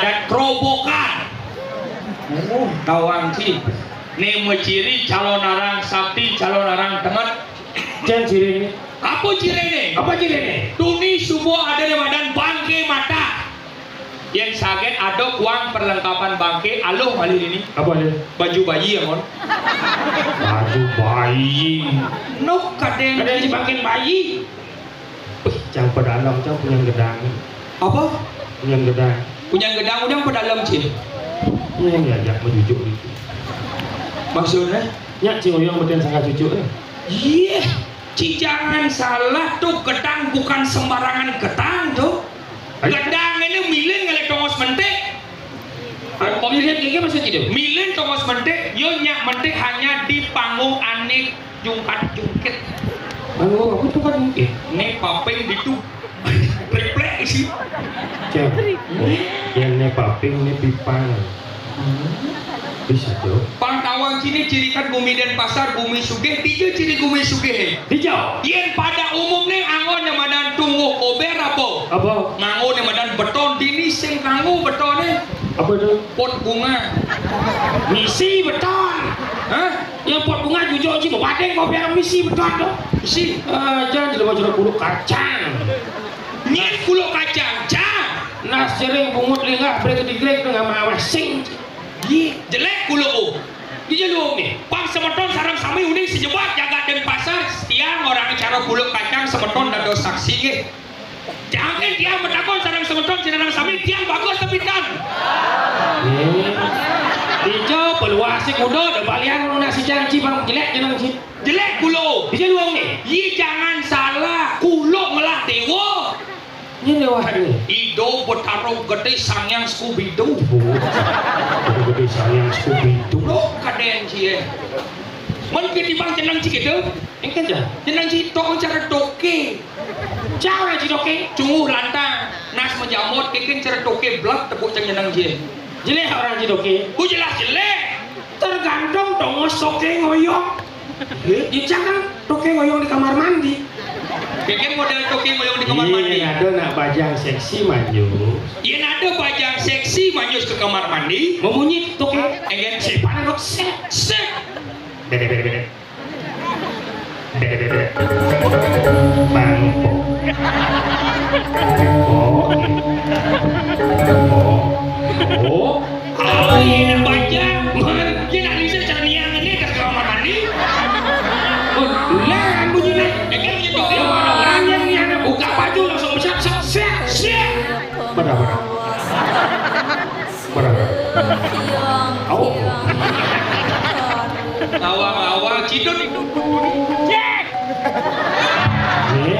adat kerobokan. Oh, tawang sih. Nih ciri calon arang sakti, calon arang tengat. Jangan ciri ini. Apa ciri ini? Apa ciri ini? Tuni semua ada di badan bangke mata. Yang saget ada uang perlengkapan bangke. Aloh kali ini. Apa ini? Baju bayi ya mon. Baju bayi. Nuk kadang. Ada yang dipakai bayi. Jangan pedalam, jangan punya gedang. Apa? Punya gedang. Punya gedang udang pedalam cil. Ini yang diajak menjujuk itu. Maksudnya? Nyak cing oyong betul sangat cucu Iya. Ci jangan salah tuh, gedang bukan sembarangan gedang tuh. Gedang ini milin ngelek tongos mentek. Kok lihat kayak maksud itu? Milin tongos mentek, yo nyak mentek hanya di panggung anik jungkat-jungkit. Panggung apa tuh kan mungkin? Nih papeng itu triplek sih. Cek. Yang ini paping, ini pipang. Bisa tuh. Pantawang sini cirikan bumi dan pasar bumi sugih, tiga ciri bumi sugih. Dijauh. Yen pada umumnya angon yang madan tunggu kober apa? Apa? Ngangon yang madan beton dini sing kanggo betonnya. Apa itu? Pot bunga. Misi beton. Hah? Yang pot bunga jujur sih mau padeng kau biar misi beton tuh. Si, Jangan di luar jeruk bulu kacang. nyet kulo kacang, cang. Nas jering bungut lingah beri ketigrek dengan mawas sing. Ye, jelek kulo. Di jalur nih, pang semeton sarang sami uning sejebat jaga dan pasar. Tiang orang cara kulo kacang semeton dan dos saksi ke. Jangan tiang menakon sarang semeton sarang sami tiang bagus tapi tan. Dijo peluasi kudo dan balian nasi janji bang jelek jangan sih. Jelek kulo. Di jalur nih. Ye jangan salah, kulo ngelah dewa. Ini lewat nih. Ido bertaruh gede sangyang Scooby-Doo. Gede sayang Scooby-Doo. Lo kaden cie. Men ketibang jenang cik itu. Engke aja. Jenang cik tong cara doke. Cara cidoke. Cunguh lantang. Nas menjamot kekin cara doke blak tepuk cang jenang cie. Jelek orang cidoke. Ku jelas jelek. Tergantung tongos toke ngoyong. Jangan toke ngoyong di kamar mandi. Kekin model doke ngoyong di kamar mandi. Iya, ada nak bajang seksi maju. Iya ada bajang seksi manyus ke kamar mandi. Memunyi toke. Engen Siapa nak set? sek. Bede. Bangpo. Oh. Oh iya bajang. Dia nak bisa cerniang ini ke kamar mandi. Lah, bunyi nak. Engen punya doke. Orang yang ni ada buka baju langsung set. Berapa? Oh. Awal-awal cidut itu. Cek.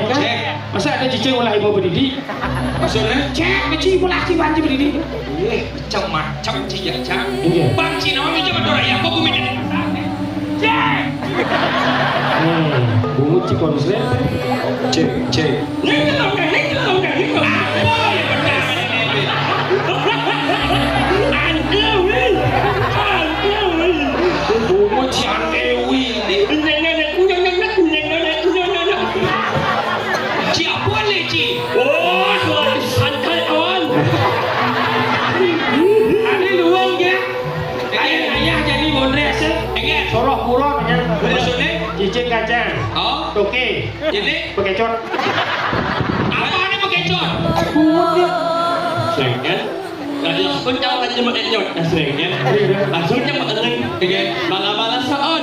Cek. Masa ada cicing ulah ibu berdiri? Maksudnya? Cek, cicing ulah si banci berdiri. Macam-macam cia cang. Iya. Banci nama meja betul ya. Kau bumi dan cek. Bungut si konslet. Cek. Nih kalau dah. Apa ya benar ini? Bungut si Andewi. Siapa leci? Santai kawan. Ada luang ya. Ayah jadi bodres. Enggak. Sorok buron ya. Maksudnya? Cicing kacang. Oh, Toke. jadi Bekecot. apa ini bekecot? Bungut dia. Sengket, langsung jangan lagi cuma enyot, sengket, langsung cuma eneng, bala-bala seon,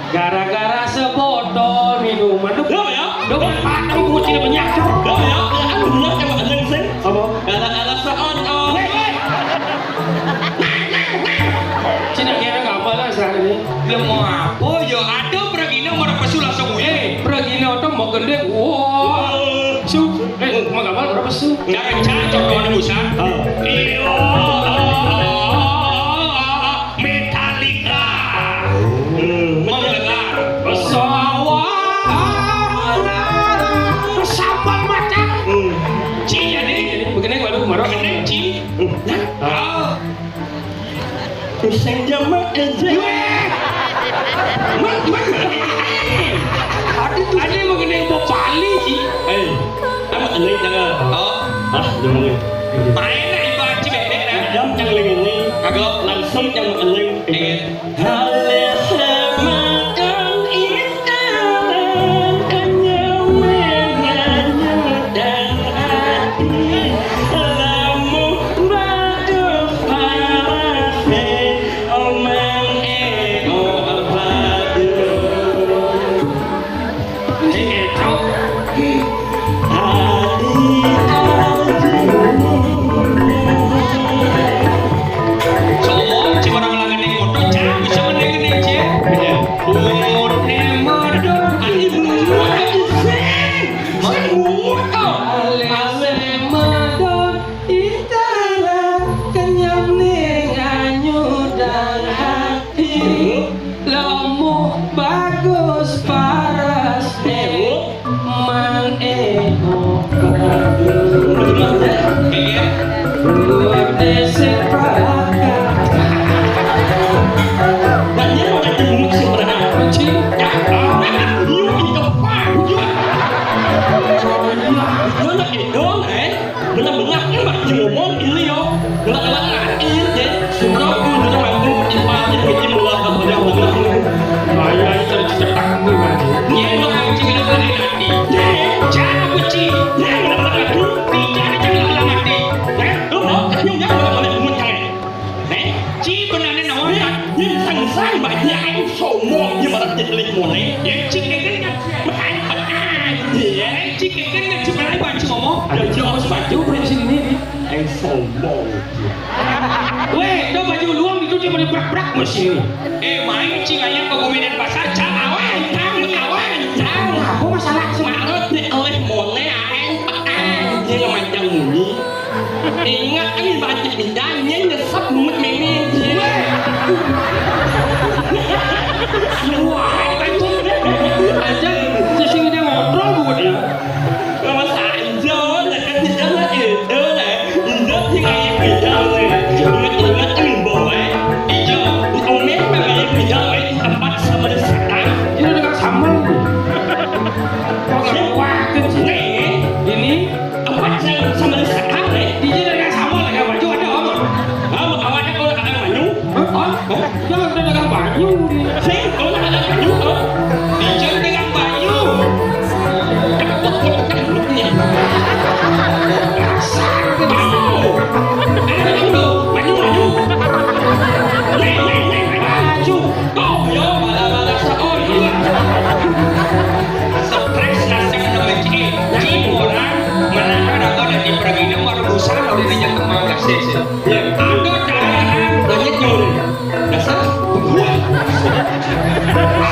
Gara-gara sebotol minuman tuh. Gak ya? Dok, patah bungut tidak banyak. Gak ya? Aku bener cuma eneng sih. Apa? Bala-bala seon, Cina kira nggak apa lah saat ini. Dia mau apa? Ya ada peragina orang pesu langsung Peragina itu mau gede. Wow. Su. Mau nggak apa berapa su? Jangan cacok kawan busan. Iyo. Metallica. Menggelegar. Pesawat mata. Ci jadi. Begini baru kemarin. Begini ci. Ah. Seng jamak aja. Ada begini mau bali sih. Apa eneng jangan? Oh. Ah, demang. Main lah ibu aci bedek dah. Jam yang ini Kagak. langsung yang eling. Ingin. Somong cik orang langan yang motor jangan bisa mendengar nih cik. Umur nemodo bagus paras mang ego luar desa main cing ayam kegomenan pasar cang awan Apa masalah semangat nih oleh mone aeng pekan dia macam ini. Ingat ini baca bidangnya nyesap mut mimi dia. Wah, aja sesing dia ngobrol buat dia masa aja dekat di sana itu lah. Ingat yang ayam bidang nih. Ingat ini boy. Ijo, omen ayam bidang ini tempat sama setan. ini dekat sama ini Tempat sama setan nih. DJ dengan sama lagi baju ada om Kamu awalnya kalau ada maju. jangan udah dengan baju Sih, kalau ada maju tuh. Dijon dengan Bayu. Stres nasi menurut cik. Cik orang menahan atau dari peragina merebusan oleh nanya kemau kasih. Ada dalam banyak nyuri. Dasar gua.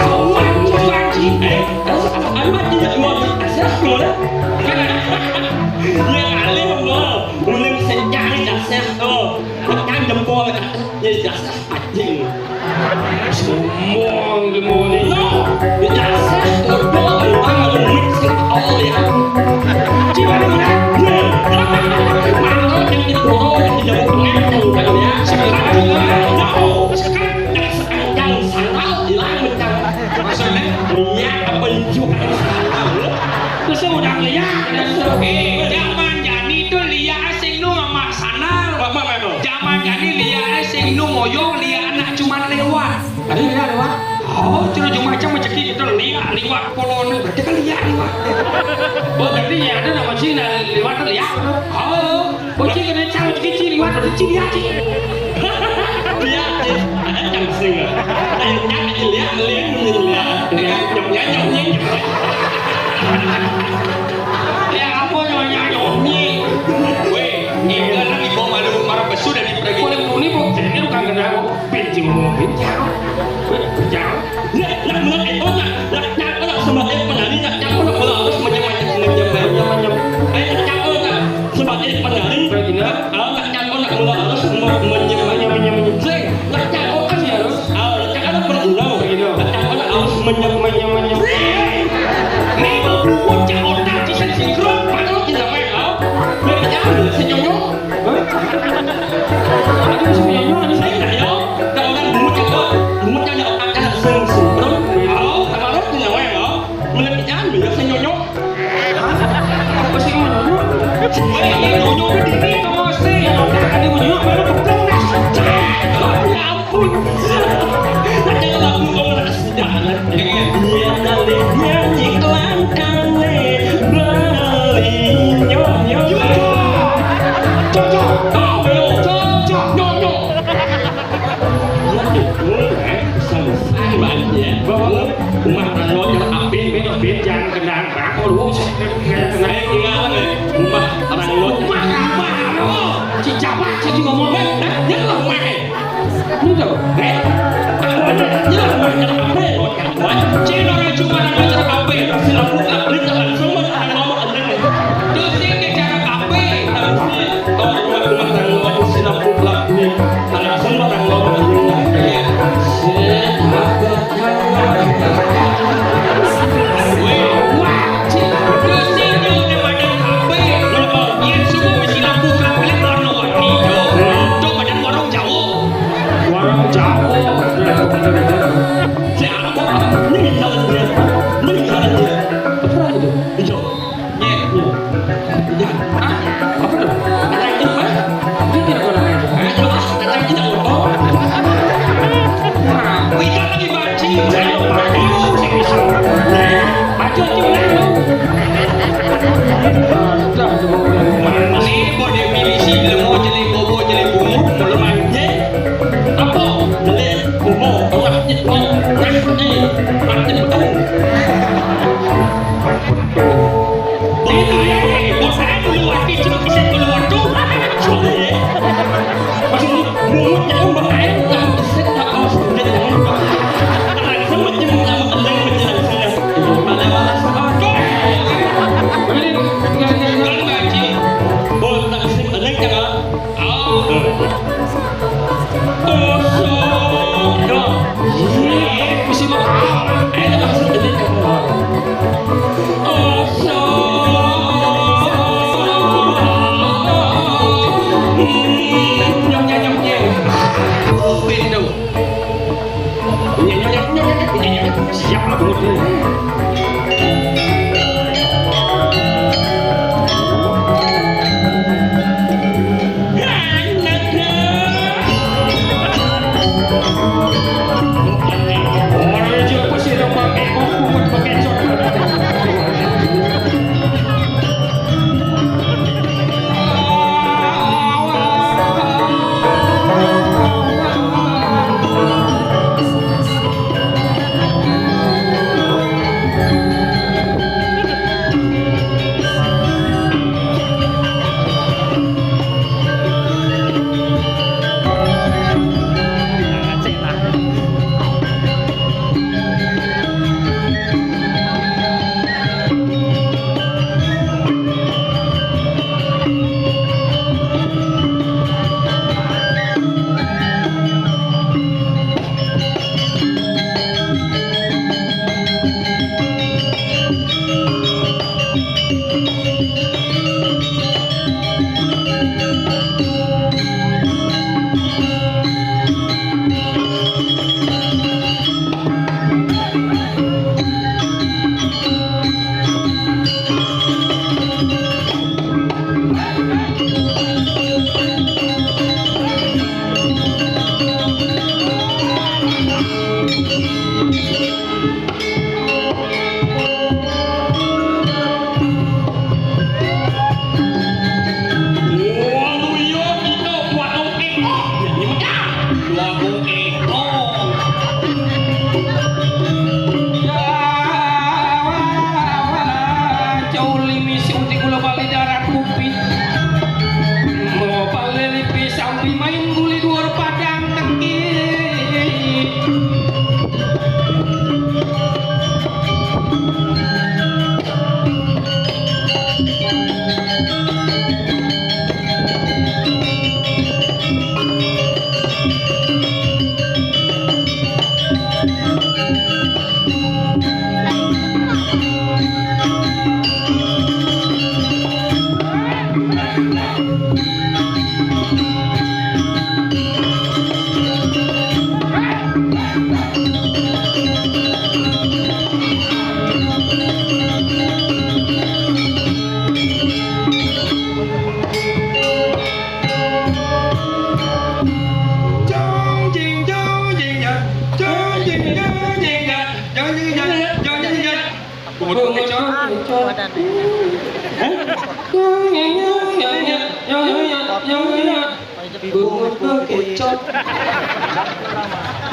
Awan cuaci. Almat tidak mau asal sekolah. Yang alim mau belum sejak dasar tuh. Tekan jempol jadi dasar anjing. semong di moni Dasar bodoh orang mau mixing all ya. jiwa di mana Mau jadi bodoh yang tidak mengaku kan ya. Sekarang yang salah hilang macam. Maksudnya Lihat apa yang juga salah. terus saya udah ngeliat zaman jadi tuh lia asing nu mama sanal. Apa itu? Zaman jadi lia asing nu moyong lia anak cuma lewat. tadi dia lewat Oh, cuma macam rezeki itu lia lewat polon berarti kan lia lewat. oh berarti ya ada nama Cina lewat lihat Oh, bocil kena cang kecil lewat ada cili hati Lihat ada yang singa. Lihat lihat nyamnya. ya apa namanya nyonyi weh, ini lagi bawa malu marah besu dari pergi. boleh muni kok ini bukan kena benci ngomongin jauh Nak mulai itu nak sebagai penari nak harus macam-macam macam-macam. Nak sebagai penari. Nak mulai harus macam-macam. Sing nak kan ya harus. Nak berulang. Nak harus macam-macam. Nih mau buat cak otak di sini sinkron. Padahal tidak main kau. Berjalan senyum. ada bisa nyanyi ada Saya tak tahu. Kalau orang bumutnya ada akan sung-sung. Kalau kalau punya main kau. Melek jangan bila senyum. apa sih mau nyanyi Weh, ini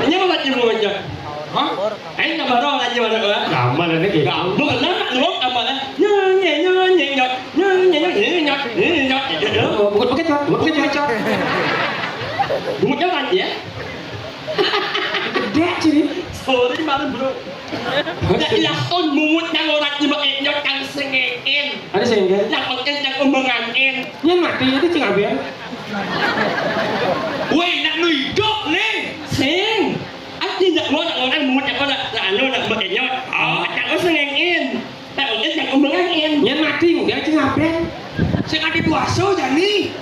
Ini apa lagi mau aja? Hah? Ini nama roh lagi mana ya? Gamal ini gitu. Bukan nama lu apa lah? Nyok. Bukan begitu, bukan begitu. Bunyi jalan ya? Gede sini. Sorry malu bro. Nggak langsung mumut yang orang cuma nyok yang sengein. Ada sehingga. Yang oke yang umengangin. Yang mati itu cing abian. Weh, nak lu hidup nih. Sing. Aku tidak mau orang mumut yang orang anu nak nyok. Oh, yang sengein. Yang oke yang umengangin. Yang mati mungkin cing abian. Sing ade duaso jani.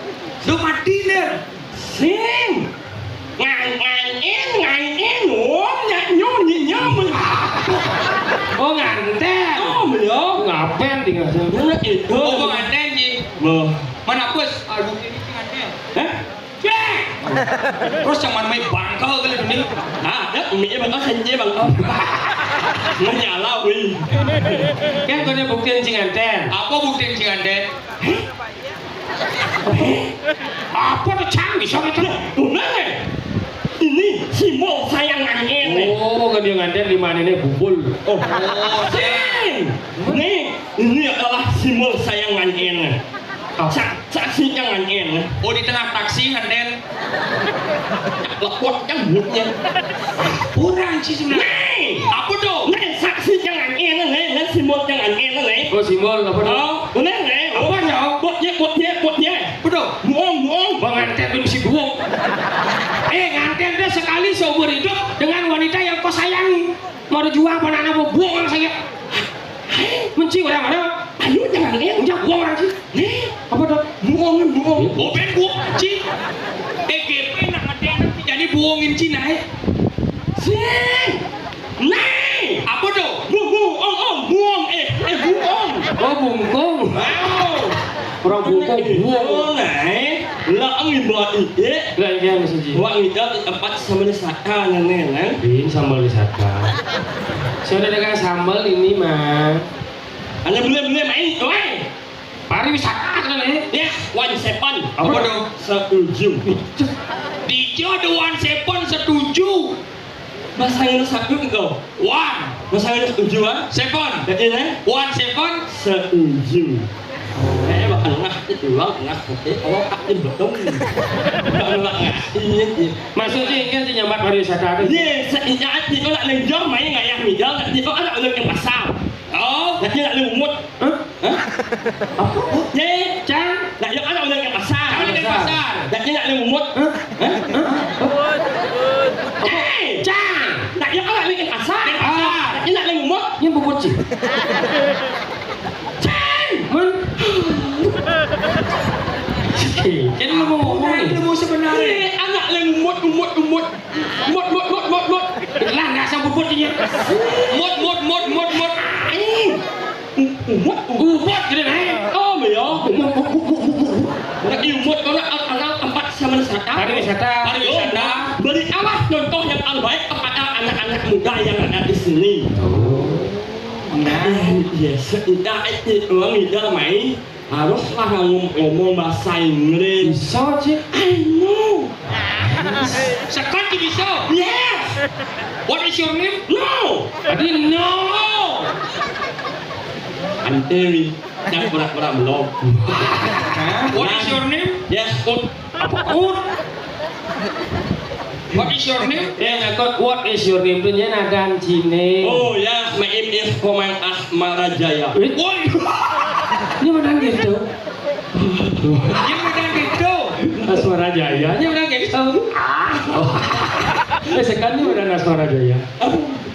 Do mati nih. Sing. Ngain, nyo. Oh nganten. Oh, belum. Ngapain tinggal sana? Bener itu. Oh, kok nganten ji. Loh. Mana bos? Aduh, ini sing nganten. Hah? Cek. Terus yang mana main bangkal kali ini? Ah, dah umi bang kau senje bang kau. Menyala wih. Kan kau ada bukti cing nganten. Apa bukti sing nganten? Apa tuh canggih sama itu? Bener. Ini si Mo sayang angin. Oh, kan dia nganten di mana ini bubul. Oh, Oh, cek. ini adalah simbol sayang angin. Saksinya angin. Oh, di tengah taksi nganten. Lekuat yang butnya. Kurang sih sebenarnya. Nih, Apa tuh? nih saksinya angin nih, simbol yang angin nih. Oh simbol apa tuh? Oh, bener nih. Apa nyok? Buatnya. Betul. Buang. Bang nganten itu mesti buang. Nganten dia sekali seumur hidup dengan wanita yang kau sayangi. Mau dijual mana anak mau buang saya. Menci orang mana? Ayo jangan lihat. Udah buang orang sih. Nih, Apa tuh? buang. Oh, ben gua ci. EGP nak nganten jadi buangin Cina ya. Sing. Nih. Apa tuh? Buang. Buang. Oh bungkung. Wow. Orang bungkung buang. Buang nih. Lah ang iba ide. Lah yang siji. Wang ida tempat sama di sana nenek. Ini sambal wisata. Saya udah dengan sambal ini mah. Anda beli main, oi. Pariwisata kan ini. Ya, 17. Apa tuh? Setuju. Dijo doan sepon setuju. Bahasa Inggris satu kau. One Bahasa Inggris setuju ah? seven. Ya ini. One seven. Setuju. Anak itu lah, anak itu kalau akan betul. Anak ini. Maksudnya kan si nyambat pariwisata itu. Ye, seingat itu nak lenjong main nggak yang midal, nanti itu anak udah yang pasar. Oh, Nanti nak lumut. Hah? Apa? Ye, Cang. nak yang anak udah yang pasar. Anak yang pasar. Nanti nak lumut. Hah? Hey, Cang. nak yang anak yang pasar. Yang pasar. Nanti nak lumut. Yang bubut sih. Cang. Men. Jadi lu mau ngomong nih. ilmu sebenarnya. Eh, anak lumut. Mut. Lah nggak sang bubutnya. Mut. Umut. Bubut gitu nih. Oh, ya. Nak umut kalau anak tempat sama wisata. Pariwisata. Pariwisata. Beri awas contoh yang terbaik kepada anak-anak muda yang ada di sini. Nah, ya seindah itu orang tidak main haruslah ngomong bahasa Inggris. Bisa sih. I know. Sekarang bisa. Yes. What is your name? No. Tadi no. Anteri. Dan pura-pura belum. What is your name? Yes. Apa ut? What is your name? Ngakot what is your name tuh nya nagan Cine. Oh ya, my name is Komang Asmara Jaya. Woi, Ini mana gitu? dia megang gitu. Asmara Jaya. Ini mana gitu? Sekarang ini mana Asmara Jaya?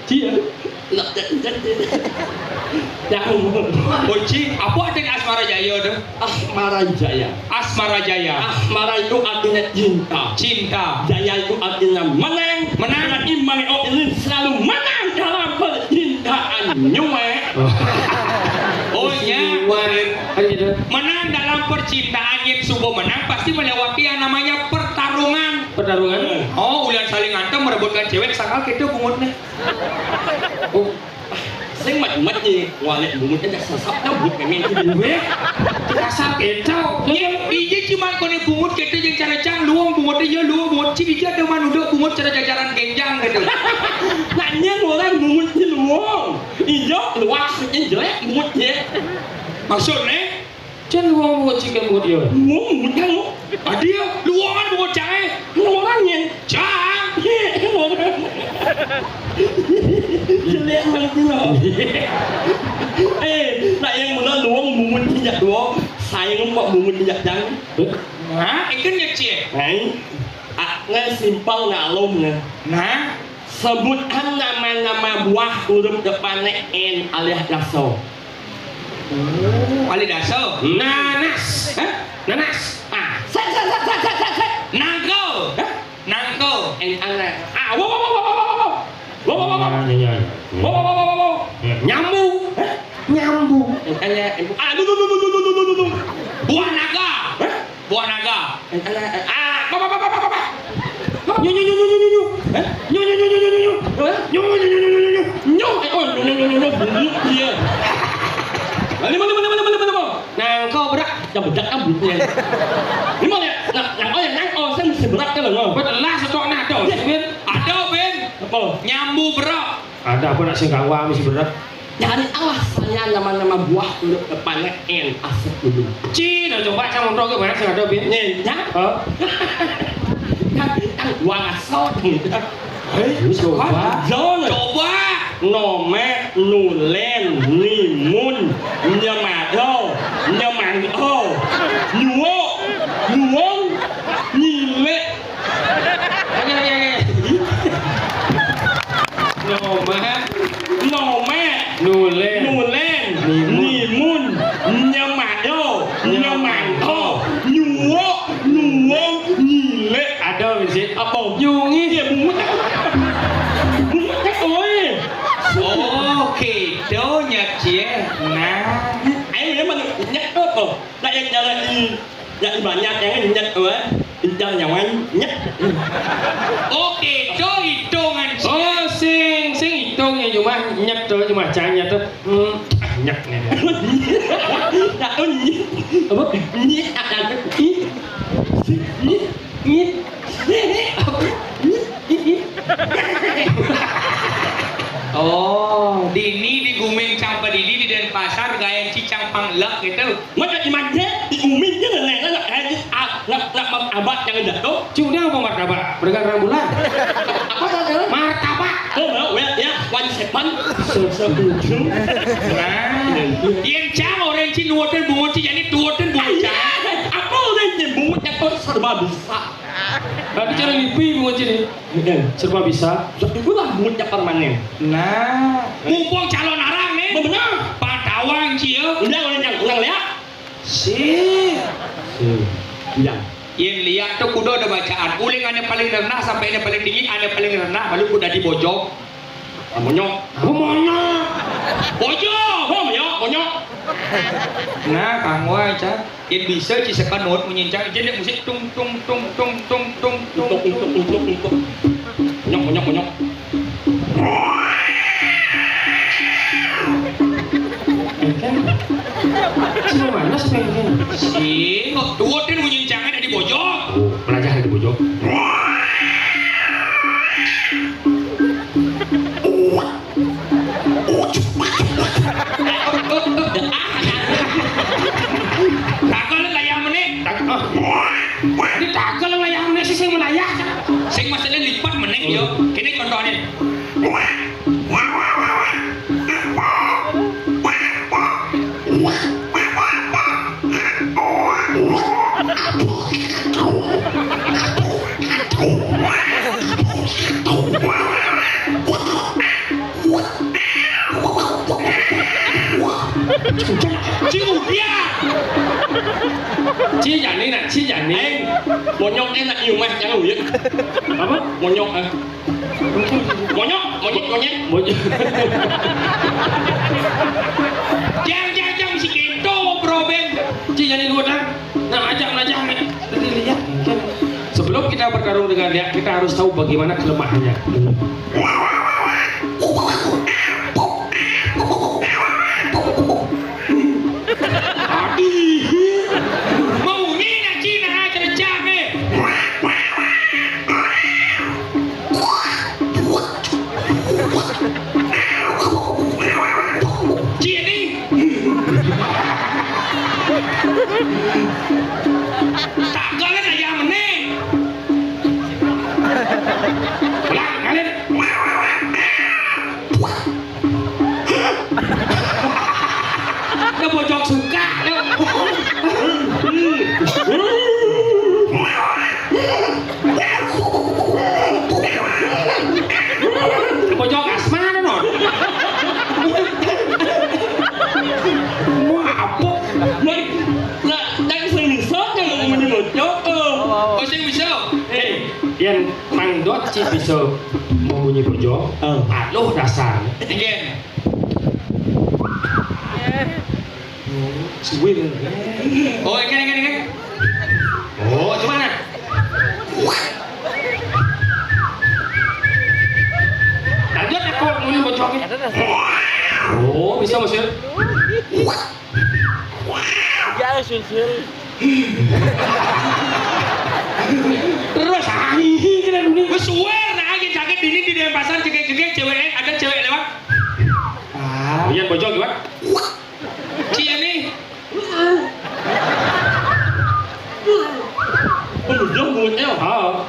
Cia. Jangan. Kunci, apa artinya Asmara Jaya tuh? Asmara Jaya. Asmara Jaya. Asmara itu artinya cinta. Cinta. Jaya itu artinya menang. Menang. Berarti Mario ini selalu menang dalam percintaannya. Oh ya. Kan gitu. Menang dalam percintaan yang subuh menang pasti melewati yang namanya pertarungan. Pertarungan. Oh, ulian saling ngantem merebutkan cewek sakal gitu bungutnya. Oh, Sing mat-mat ni walet bumut ada sasapnya but kami itu gue kasar kecau. Iya cuma kone bungut gitu yang cara cang luang bungutnya ya luang bungut cik dia ada manuduk bungut cara jajaran genjang gitu. nanya orang bumut ni luang. Ijo luas ni jelek bumutnya. Maksudnya Jangan luang buat chicken buat dia. Luang bumut kamu. dia luangan bungut cang Luangnya. cang. Luang. Jelek banget loh. Nak yang mula luang bumut tidak luang. Saya ngomong bumut tidak jangan. Nah, ikan nyecik. Hai. Nge simpel ngalum nge. Nah, Sebutkan nama-nama buah huruf depannya N alias daso. kali dasar. Nanas. Hah? Nanas. Set. Nangko. Nangko. N alias. Wow. Nyambu. Nyambu. N alias. Duh. Buah naga. Buah naga. N alias. Nyu. Iya. Mana. Nangko berak. Yang bedak kan bulutnya. Ini mana? Yang saya mesti berat kan loh. Belah setok nado. Ada Ben. Apa? Nyambu berak. Ada apa nak singkang wah mesti berat. Dari awas saya nama-nama buah huruf depannya N asap dulu. Cina coba sama orang ke mana sih ada bin? Nih, ya. Kan buah asal. Wis coba. Zone. Coba. Nome, nulen, limun, nyamado, nyamangho, nyuwong, nyile. Nome, nulen, limun, nyamado, nyamangho, nyuwong, nyile. Ada mesti. Apa? Yungi. Dia bumut. Bumut kan oi. Oke, do nyecik. Nah, Ayo memang nyet apa? Tak yang jalan ini, yang banyak yang nyet apa? Jangan nyawan nyet. oke, do hitungan cik. Oh, sing hitung ya cuma nyet tuh cuma jangan nyet tuh. Nyet nih. Tak tahu nyet. Apa? Nyet ada nyet. Oh, dini di Gumeng Campa Didi di Denpasar gaya cicang panglek gitu. Macam imajin di umin je lah nak abad yang dah tu. Cuma apa martabak? Bergang rembulan. Apa saja? Martabak. Oh, ya, one sepan. Seujung. Nah, yang cang orang cing nuotin bungut cing jadi tuotin bungut cang. Apa orang yang bungut yang kau serba bisa. Tapi cara lipi bungut ini serba bisa. Itulah bungut yang permanen. Nah, mumpung calon arang nih. Benar. Padawang cio. Udah orang yang lihat. Sih. Yang Yang lihat tuh kudu ada bacaan. Uling ane paling rendah sampai ane paling tinggi, ane paling rendah baru kuda di bojong. monyok. Aku monyok. Bojong. Monyok. Nah, kang wai cah. Yang bisa cisekan not menyincang jadi musik tung. Untuk. Monyok. Cuma mana sih pengen? Si, kok tuotin menyincangnya di bojong. Belajar di bojong. Takal layang meneh. Ini takal lah yang mana sih yang melayang? Sing masalah lipat meneh yo. Kene contohnya. Ciudian. Ci Jani. Monyok enak yêu mah jangan uyek. Apa? Monyok ah. Monyok. Jang si Kento bro Ben. Ci Jani luar nah ajak nih. Tadi lihat. Sebelum kita bertarung dengan dia, kita harus tahu bagaimana kelemahannya. Maunya nak Cina cercah eh. Cini. Tak kalian ayam ni. Pulang kalian. Dia bojok suka. Pojok asmana non. Mau apa? Lah, jangan sering disot yang mau menyelocok. Oh sing bisa. Yang mangdot ci bisa membunyi pojok. Aduh dasar. Again. Swing. Oh again. Oh, cuma mana? Lanjut aku bunyi pojoknya. Oh, bisa Mas. Ya sul. Terus kita dunia. Gue swear nak lagi jaket ini di Denpasar cekek cewek ada cewek lewat. Lihat pojok gimana? Cia nih. Udah mulutnya. Oh.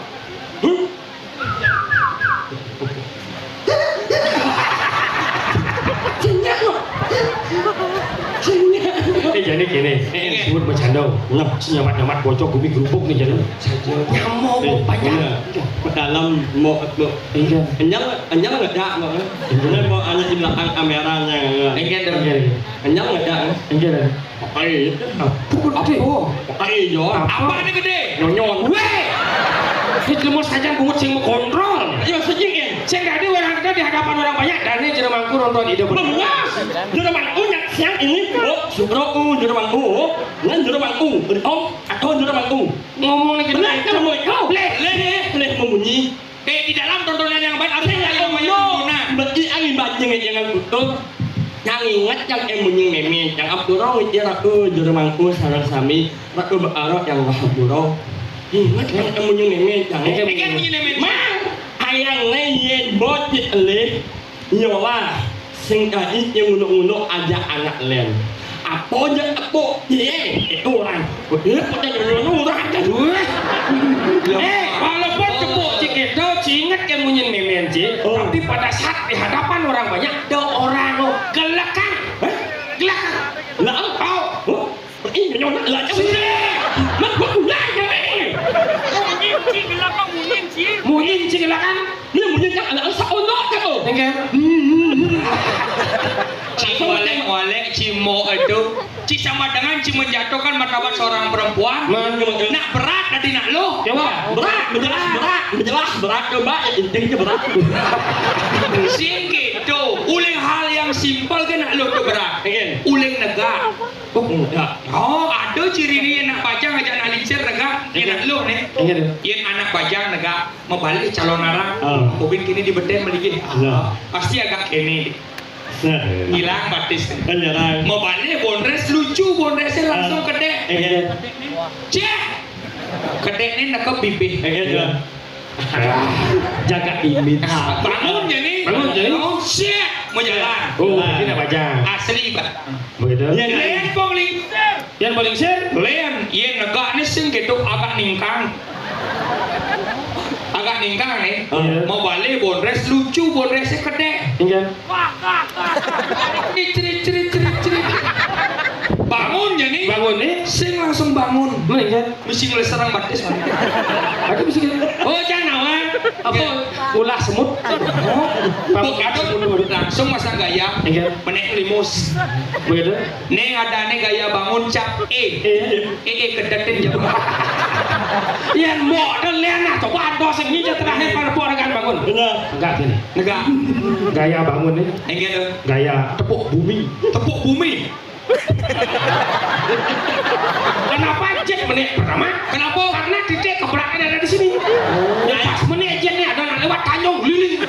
Jadi gini, sebut bercanda. Nyamat bocok gumi gerubuk nih jadi. Nyamuk banyak. Dalam mau Iya. Enyang nggak ada mau. Ini mau ada di belakang kameranya. Enyang nggak ada. Enggak. Pakai itu. Pakai jo. Apa ini gede? Nyon. Weh. Itu mau saja bungut sing mau kontrol. Iya sejengin. Saya nggak ada orang kita di hadapan orang banyak dan ini jeremangku nonton ide Belas. Jeremangku siang ini. Oh, sukroku jeremangku. Nan jeremangku. Om atau jeremangku. ngomong nih kita. Belah kamu kau. Boleh membunyi. Di dalam tontonan yang baik harus Saya yang banyak ngomong. tuntunan. Berarti angin bajeng yang kutuk. Yang ingat yang bunyi meme. Yang abdurong itu aku jeremangku sarang sami. Aku berarok yang wahburo. Ingat yang bunyi meme. Jangan. Ikan punya nemen. Mang ayang yen bocit le nyowa sing kait yang uno aja anak len apa aja apa itu orang udah pada uno aja Walaupun tepuk cikedo ingat kan munyin memen cik, tapi pada saat di hadapan orang banyak ada orang lo gelakan lah oh ini nyowa lah mak gua udah munyin cik gelakan ini munyi tak ada saono kau enggak Oleh cimo itu sama dengan menjatuhkan martabat seorang perempuan. Nak berat tadi nak lo. coba berat coba intinya berat Sing gitu. Uling hal yang simpel kan nak lo tu berat. Uling negak. Oh, ada ciri dia nak bajang aja nak lincir negak. Yang nak lo nih. Yang anak bajang negak membalik calon orang. Mobil kini di beden meligi. Pasti agak kini. Hilang batis. Mau balik bonres lucu bonresnya langsung kedek. Cek. Kedek ini nak ke bibih. jaga image Bangun jadi. Oh cek mau jalan. oh tidak bajang Asli pak. begitu Len paling. yang paling share Len. Iya negak ni sing gitu agak ningkang. Agak ningkang nih. Mau balik bonres lucu bonresnya kedek. enggak Ceri. Bangun jadi ini bangun nih sing langsung bangun meninggal mesti mulai serang batis aku bisa oh jangan nawan apa ulah semut oh Buk aduk langsung masa gaya Iya. menek limus begitu neng ada nih gaya bangun cap kedetin jam yang model lena coba ando sing ninja terakhir pada dengan bangun Benar. enggak gini negak gaya bangun nih enggak tuh gaya tepuk bumi tepuk bumi kenapa jet menit pertama kenapa karena titik keberatan ada di sini ya pas menit jetnya ada yang lewat Tanjung Liling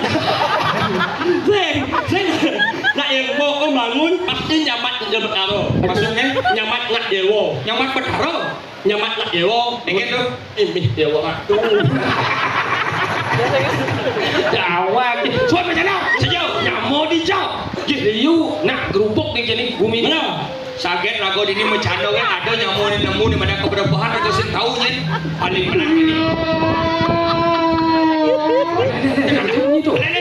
Nak Ewo bangun pasti nyamat di Betaro. maksudnya Nyamat nak Ewo. nyaman bedaro Nyamat nak Ewo. enggak tuh Ini Ewo aku. Jawa soal macam mana sejauh nyamo di jauh you nak gerupuk nih jadi bumi ini Benar. Saget lagu ini bercanda kan ada nyamu ni nemu di mana keberapaan atau sing tahu nya paling menang ini. itu Jangan